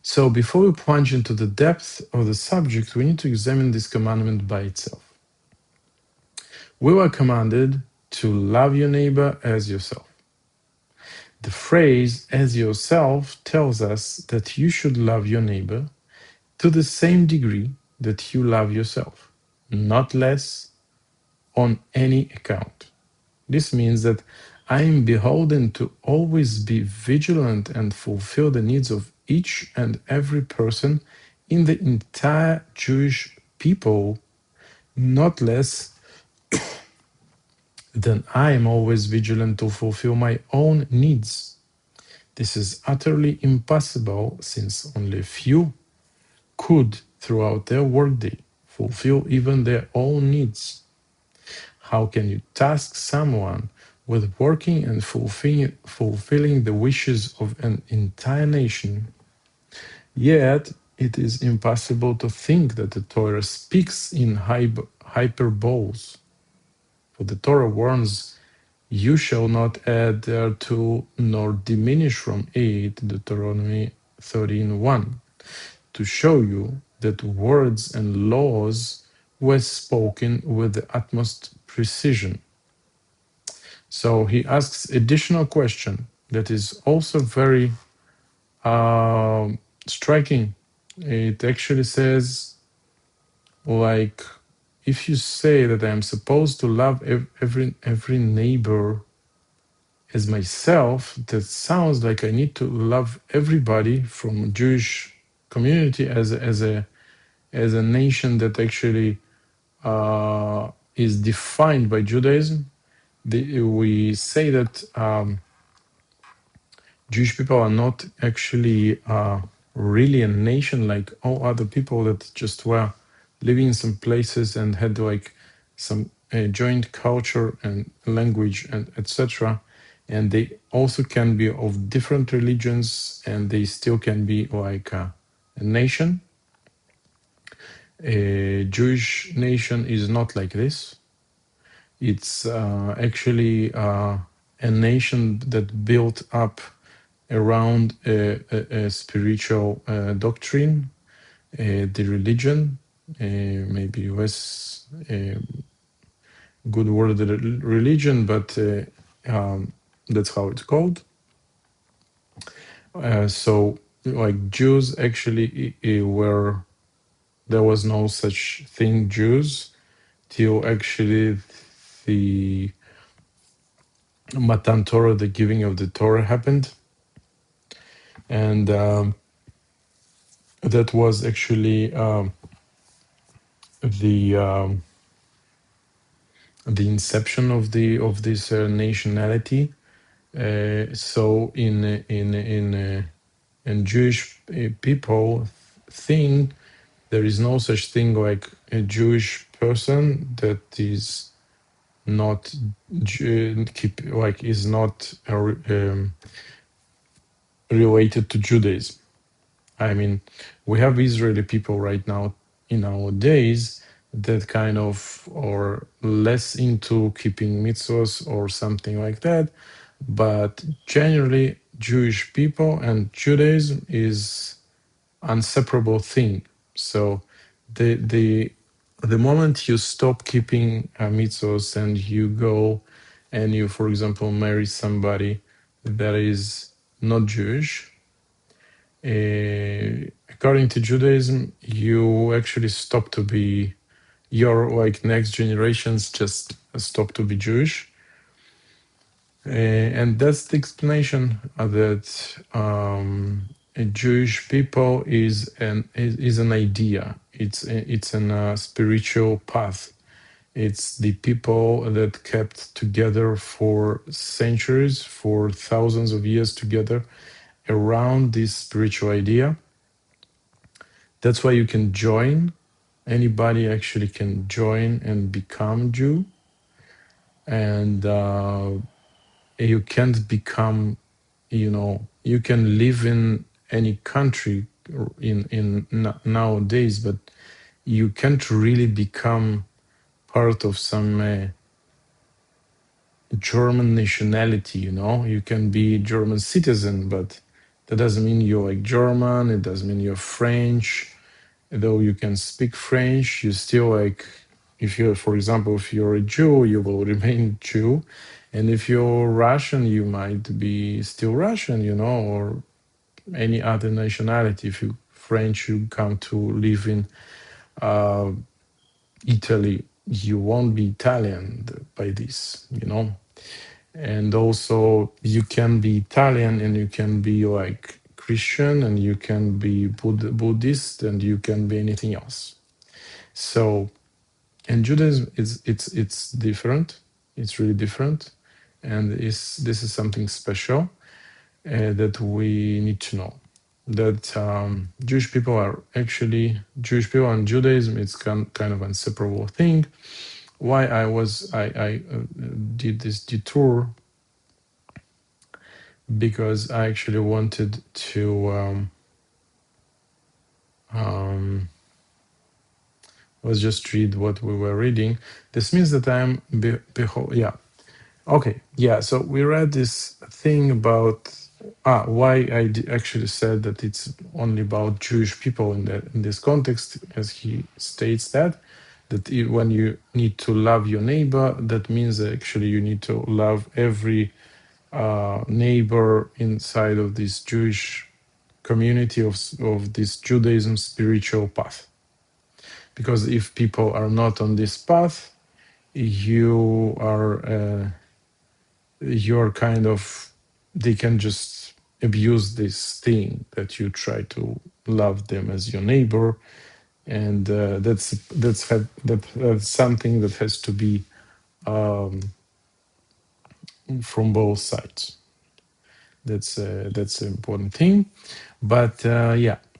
So before we plunge into the depth of the subject, we need to examine this commandment by itself. We were commanded to love your neighbor as yourself. The phrase "as yourself" tells us that you should love your neighbor to the same degree that you love yourself, not less on any account. This means that I am beholden to always be vigilant and fulfill the needs of each and every person in the entire Jewish people, not less than I am always vigilant to fulfill my own needs. This is utterly impossible since only few could, throughout their workday, fulfill even their own needs. How can you task someone with working and fulfilling the wishes of an entire nation? Yet, it is impossible to think that the Torah speaks in hyperboles. For the Torah warns, "You shall not add thereto nor diminish from it," Deuteronomy 13:1, to show you that words and laws were spoken with the utmost precision. So he asks additional question that is also very striking. It actually says, like, if you say that I am supposed to love every neighbor as myself, that sounds like I need to love everybody from Jewish community as a nation that actually is defined by Judaism. We say that Jewish people are not actually really a nation like all other people that just were living in some places and had like some joint culture and language and etc. And they also can be of different religions and they still can be like a nation. A Jewish nation is not like this. It's actually a nation that built up around a spiritual doctrine, the religion, maybe less good word religion, but that's how it's called. So, like Jews actually were, there was no such thing Jews till actually the Matan Torah, the giving of the Torah happened. And that was actually the inception of this nationality. So in Jewish people think there is no such thing like a Jewish person that is not is not related to Judaism. I mean, we have Israeli people right now in our days that kind of are less into keeping mitzvahs or something like that, but generally Jewish people and Judaism is inseparable thing. So the moment you stop keeping mitzvahs and you go and you, for example, marry somebody that is not Jewish, according to Judaism, you actually stop to be, your like next generations just stop to be Jewish. And that's the explanation that a Jewish people is an idea. It's a spiritual path. It's the people that kept together for centuries, for thousands of years together around this spiritual idea. That's why you can join. Anybody actually can join and become Jew. And you can't become, you can live in any country nowadays, but you can't really become part of some German nationality. You can be German citizen, but That doesn't mean you're like German, it doesn't mean you're French. Though you can speak French, you still like, if you're, for example, if you're a Jew, you will remain Jew. And if you're Russian, you might be still Russian, or any other nationality. If you French, you come to live in Italy, you won't be Italian by this, And also, you can be Italian and you can be like Christian and you can be Buddhist and you can be anything else. So, in Judaism, it's different. It's really different, and this is something special that we need to know. That Jewish people and Judaism. It's kind of inseparable thing. Why I did this detour, because I actually wanted to let's just read what we were reading. This means that I'm behold. Yeah. Okay. Yeah. So we read this thing about why I actually said that it's only about Jewish people in this context, as he states that when you need to love your neighbor, that means that actually you need to love every neighbor inside of this Jewish community of this Judaism spiritual path. Because if people are not on this path, you're kind of, they can just abuse this thing that you try to love them as your neighbor, and that's something that has to be from both sides. That's an important thing. But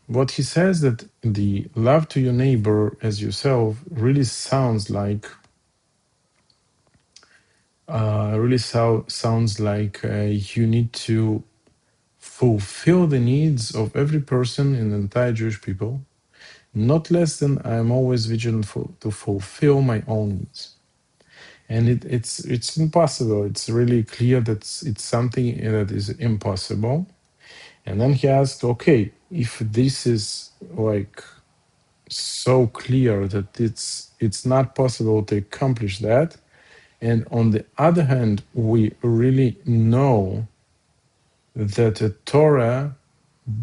what he says, that the love to your neighbor as yourself really sounds like you need to fulfill the needs of every person in the entire Jewish people, not less than I'm always vigilant to fulfill my own needs. And it's impossible. It's really clear that it's something that is impossible. And then he asked, okay, if this is like so clear that it's not possible to accomplish that, and on the other hand, we really know that the Torah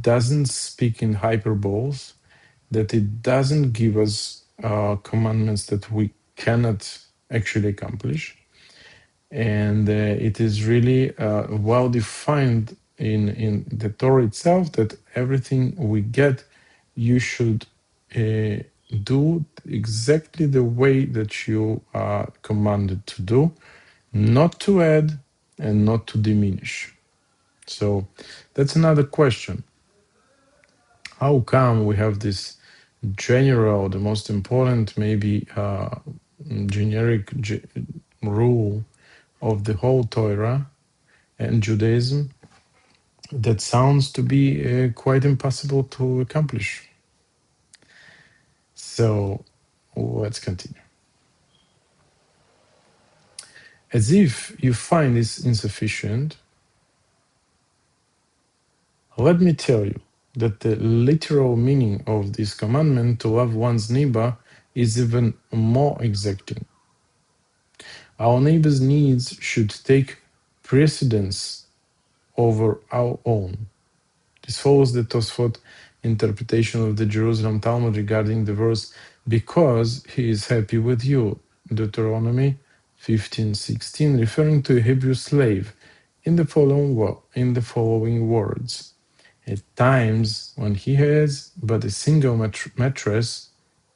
doesn't speak in hyperboles, that it doesn't give us commandments that we cannot actually accomplish. And it is really well defined in the Torah itself that everything we get, you should do exactly the way that you are commanded to do, not to add and not to diminish. So that's another question. How come we have this general, the most important, maybe generic rule of the whole Torah and Judaism that sounds to be quite impossible to accomplish? So let's continue. As if you find this insufficient, let me tell you that the literal meaning of this commandment to love one's neighbor is even more exacting. Our neighbor's needs should take precedence over our own. This follows the Tosfot interpretation of the Jerusalem Talmud regarding the verse, because he is happy with you, Deuteronomy 15:16, referring to a Hebrew slave in the following words. At times, when he has but a single mattress,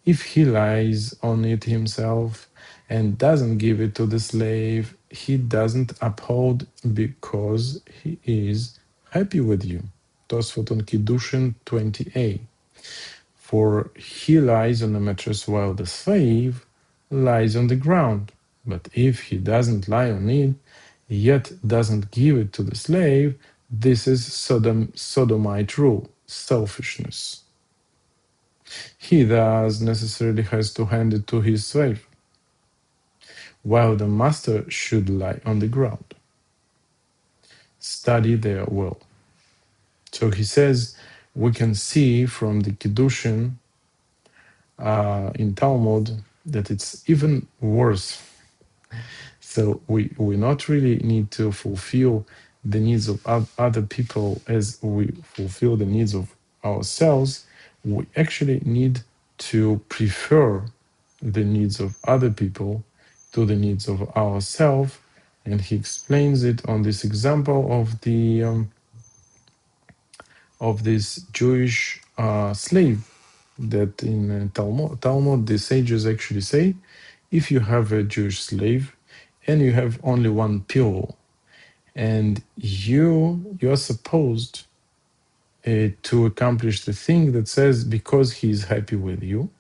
if he lies on it himself and doesn't give it to the slave, he doesn't uphold because he is happy with you. Tosfot on Kiddushin 20a. For he lies on the mattress while the slave lies on the ground. But if he doesn't lie on it, yet doesn't give it to the slave, this is sodomite rule, selfishness. He thus necessarily has to hand it to his slave, while the master should lie on the ground. Study their will. So he says we can see from the Kiddushin in Talmud that it's even worse. So we not really need to fulfill the needs of other people as we fulfill the needs of ourselves. We actually need to prefer the needs of other people to the needs of ourselves. And he explains it on this example of this Jewish slave that in Talmud the sages actually say, if you have a Jewish slave and you have only one pillow, and you are supposed to accomplish the thing that says because he is happy with you.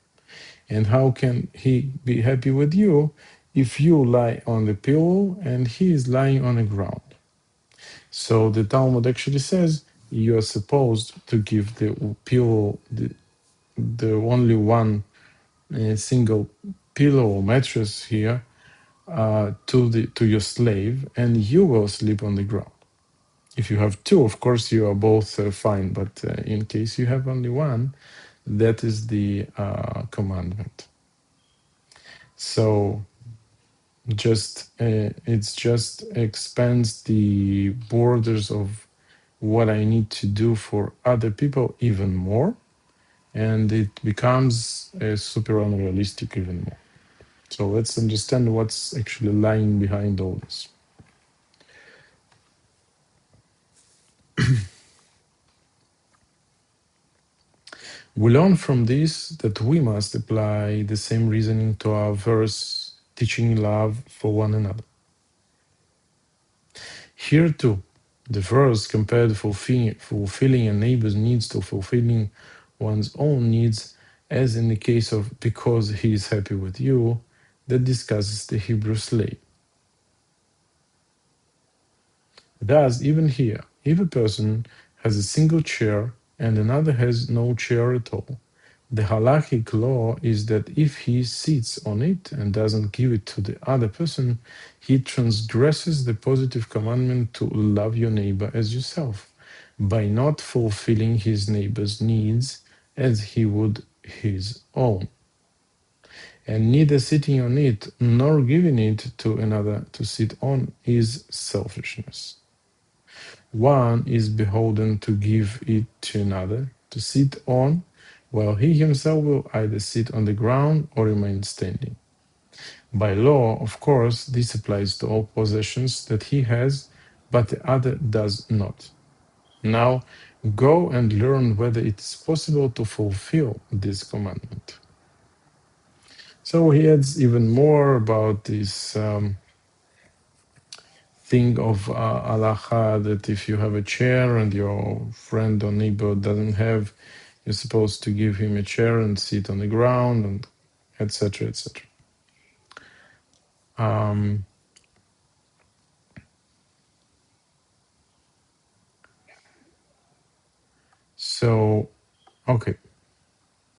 And how can he be happy with you if you lie on the pillow and he is lying on the ground? So the Talmud actually says you are supposed to give the pillow the only one single pillow or mattress here to your slave, and you will sleep on the ground. If you have two, of course, you are both fine. But in case you have only one, that is the commandment. So it's just expands the borders of what I need to do for other people even more, and it becomes super unrealistic even more. So let's understand what's actually lying behind all this. We learn from this that we must apply the same reasoning to our verse teaching love for one another. Here too, the verse compared fulfilling a neighbor's needs to fulfilling one's own needs, as in the case of because he is happy with you, that discusses the Hebrew slave. Thus, even here, if a person has a single chair and another has no chair at all, the halachic law is that if he sits on it and doesn't give it to the other person, he transgresses the positive commandment to love your neighbor as yourself by not fulfilling his neighbor's needs as he would his own. And neither sitting on it nor giving it to another to sit on is selfishness. One is beholden to give it to another to sit on, while he himself will either sit on the ground or remain standing. By law, of course, this applies to all possessions that he has, but the other does not. Now, go and learn whether it is possible to fulfill this commandment. So he adds even more about this thing of halacha that if you have a chair and your friend or neighbor doesn't have, you're supposed to give him a chair and sit on the ground, and etc. etc. So, okay.